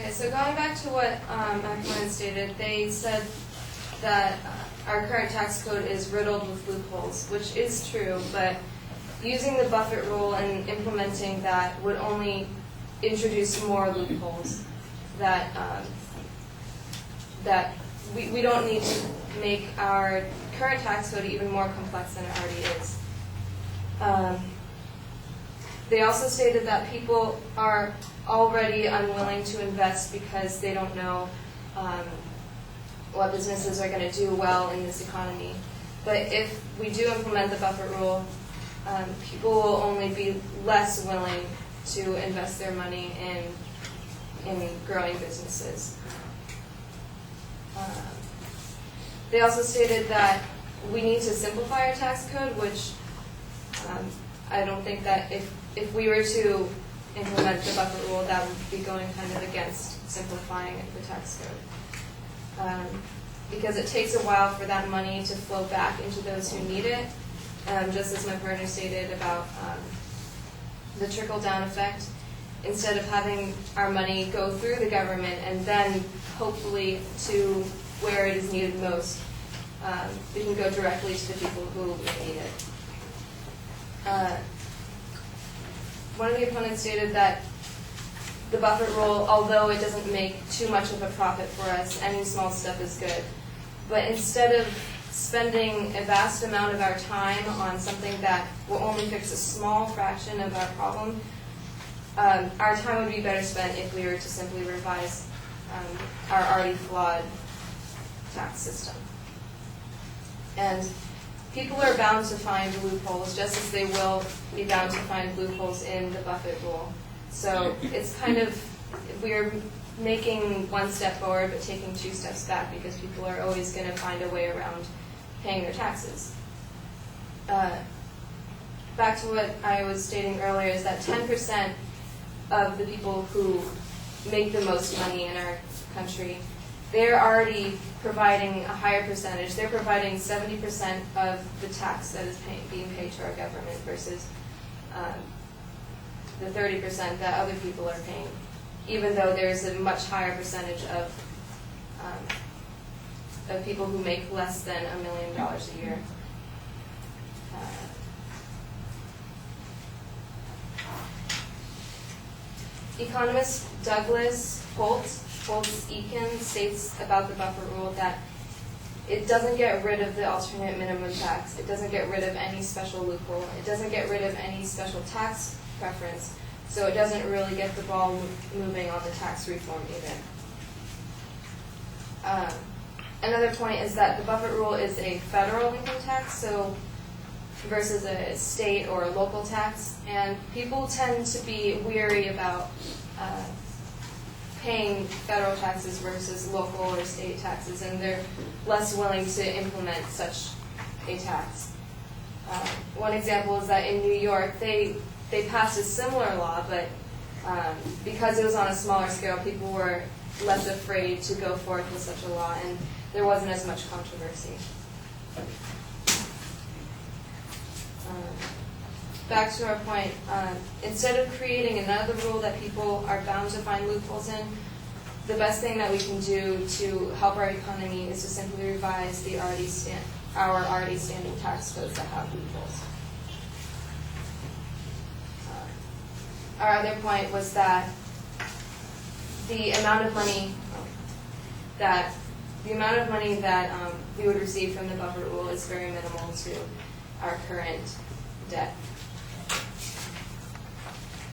Okay, so going back to what my opponent stated, they said that our current tax code is riddled with loopholes, which is true, but using the Buffett rule and implementing that would only introduce more loopholes that we don't need to make our current tax code even more complex than it already is. They also stated that people are already unwilling to invest because they don't know what businesses are going to do well in this economy. But if we do implement the Buffett rule, people will only be less willing to invest their money in growing businesses. They also stated that we need to simplify our tax code, which I don't think that if we were to implement the Buffett rule, that would be going kind of against simplifying the tax code. Because it takes a while for that money to flow back into those who need it, just as my partner stated about the trickle-down effect. Instead of having our money go through the government and then hopefully to where it is needed most, we can go directly to the people who need it. One of the opponents stated that the Buffett rule, although it doesn't make too much of a profit for us, any small step is good. But instead of spending a vast amount of our time on something that will only fix a small fraction of our problem, our time would be better spent if we were to simply revise our already flawed tax system. And people are bound to find loopholes, just as they will be bound to find loopholes in the Buffett rule. So it's kind of, we're making one step forward but taking 2 steps back because people are always going to find a way around paying their taxes. Back to what I was stating earlier is that 10% of the people who make the most money in our country, they're already providing a higher percentage. They're providing 70% of the tax that is being paid to our government versus the 30% that other people are paying, even though there's a much higher percentage of people who make less than $1 million a year. Economist Douglas Holtz-Eakin states about the Buffett rule that it doesn't get rid of the alternate minimum tax. It doesn't get rid of any special loophole. It doesn't get rid of any special tax preference. So it doesn't really get the ball moving on the tax reform either. Another point is that the Buffett rule is a federal income tax, so versus a state or a local tax, and people tend to be weary about paying federal taxes versus local or state taxes, and they're less willing to implement such a tax. One example is that in New York, they passed a similar law, but because it was on a smaller scale, people were less afraid to go forth with such a law, and there wasn't as much controversy. Back to our point, instead of creating another rule that people are bound to find loopholes in, the best thing that we can do to help our economy is to simply revise our already standing tax codes that have loopholes. Our other point was that the amount of money that we would receive from the Buffett rule is very minimal to our current debt.